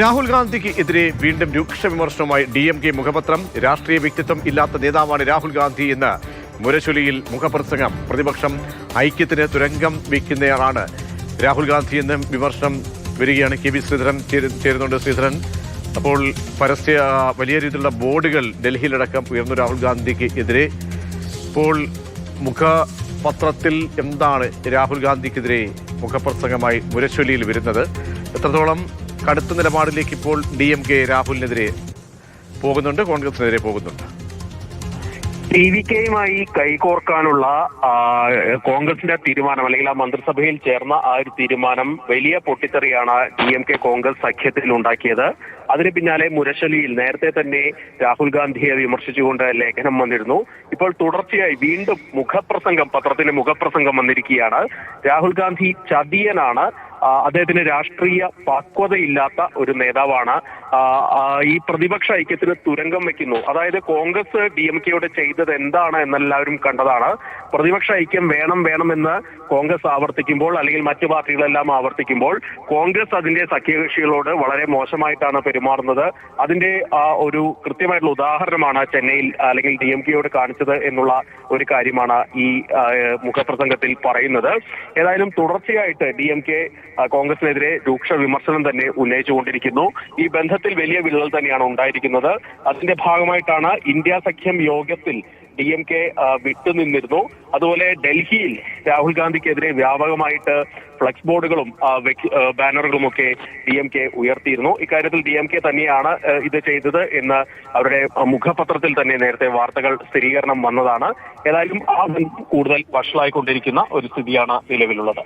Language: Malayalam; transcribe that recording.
രാഹുൽ ഗാന്ധിക്ക് എതിരെ വീണ്ടും രൂക്ഷ വിമർശനവുമായി DMK മുഖപത്രം. രാഷ്ട്രീയ വ്യക്തിത്വം ഇല്ലാത്ത നേതാവാണ് രാഹുൽ ഗാന്ധി എന്ന് മുരശൊലിയിൽ മുഖപ്രസംഗം. പ്രതിപക്ഷം ഐക്യത്തിന് തുരങ്കം വയ്ക്കുന്നയാളാണ് രാഹുൽ ഗാന്ധി എന്നും വിമർശനം വരികയാണ്. KV ശ്രീധരൻ ചേരുന്നുണ്ട്. ശ്രീധരൻ, അപ്പോൾ വലിയ രീതിയിലുള്ള ബോർഡുകൾ ഡൽഹിയിലടക്കം ഉയർന്നു രാഹുൽ ഗാന്ധിക്ക് എതിരെ. ഇപ്പോൾ മുഖപത്രത്തിൽ എന്താണ് രാഹുൽ ഗാന്ധിക്കെതിരെ മുഖപ്രസംഗമായി മുരശൊലിയിൽ വരുന്നത്? എത്രത്തോളം കടുത്ത നിലപാടിലേക്ക് ഇപ്പോൾ DMK രാഹുലിനെതിരെ പോകുന്നുണ്ട്, കോൺഗ്രസിനെതിരെ പോകുന്നുണ്ട്? TVKയുമായി കൈകോർക്കാനുള്ള കോൺഗ്രസിന്റെ തീരുമാനം, അല്ലെങ്കിൽ ആ മന്ത്രിസഭയിൽ ചേർന്ന ആ ഒരു തീരുമാനം വലിയ പൊട്ടിത്തെറിയാണ് DMK കോൺഗ്രസ് സഖ്യത്തിൽ ഉണ്ടാക്കിയത്. അതിന് പിന്നാലെ മുരശൊലിയിൽ നേരത്തെ തന്നെ രാഹുൽ ഗാന്ധിയെ വിമർശിച്ചുകൊണ്ട് ലേഖനം വന്നിരുന്നു. ഇപ്പോൾ തുടർച്ചയായി വീണ്ടും പത്രത്തിന്റെ മുഖപ്രസംഗം വന്നിരിക്കുകയാണ്. രാഹുൽ ഗാന്ധി ചതിയനാണ്, അദ്ദേഹത്തിന് രാഷ്ട്രീയ പക്വതയില്ലാത്ത ഒരു നേതാവാണ്, ഈ പ്രതിപക്ഷ ഐക്യത്തിന് തുരങ്കം വെക്കുന്നു. അതായത് കോൺഗ്രസ് DMKയോട് ചെയ്തത് എന്താണ് എന്നെല്ലാവരും കണ്ടതാണ്. പ്രതിപക്ഷ ഐക്യം വേണമെന്ന് കോൺഗ്രസ് ആവർത്തിക്കുമ്പോൾ, അല്ലെങ്കിൽ മറ്റു പാർട്ടികളെല്ലാം ആവർത്തിക്കുമ്പോൾ, കോൺഗ്രസ് അതിന്റെ സഖ്യകക്ഷികളോട് വളരെ മോശമായിട്ടാണ് പെരുമാറുന്നത്. അതിന്റെ ഒരു കൃത്യമായിട്ടുള്ള ഉദാഹരണമാണ് ചെന്നൈയിൽ അല്ലെങ്കിൽ DMKയോട് കാണിച്ചത് എന്നുള്ള ഒരു കാര്യമാണ് ഈ മുഖപ്രസംഗത്തിൽ പറയുന്നത്. ഏതായാലും തുടർച്ചയായിട്ട് DMK കോൺഗ്രസിനെതിരെ രൂക്ഷ വിമർശനം തന്നെ ഉന്നയിച്ചുകൊണ്ടിരിക്കുന്നു. ഈ ബന്ധത്തിൽ വലിയ വിള്ളൽ തന്നെയാണ് ഉണ്ടായിരിക്കുന്നത്. അതിന്റെ ഭാഗമായിട്ടാണ് ഇന്ത്യ സഖ്യം യോഗത്തിൽ DMK വിട്ടുനിന്നിരുന്നു. അതുപോലെ ഡൽഹിയിൽ രാഹുൽ ഗാന്ധിക്കെതിരെ വ്യാപകമായിട്ട് ഫ്ലക്സ് ബോർഡുകളും ബാനറുകളും ഒക്കെ DMK ഉയർത്തിയിരുന്നു. ഇക്കാര്യത്തിൽ DMK തന്നെയാണ് ഇത് ചെയ്തത് എന്ന് അവരുടെ മുഖപത്രത്തിൽ തന്നെ നേരത്തെ വാർത്തകൾ സ്ഥിരീകരണം വന്നതാണ്. ഏതായാലും ആ കൂടുതൽ വഷളായിക്കൊണ്ടിരിക്കുന്ന ഒരു സ്ഥിതിയാണ് നിലവിലുള്ളത്.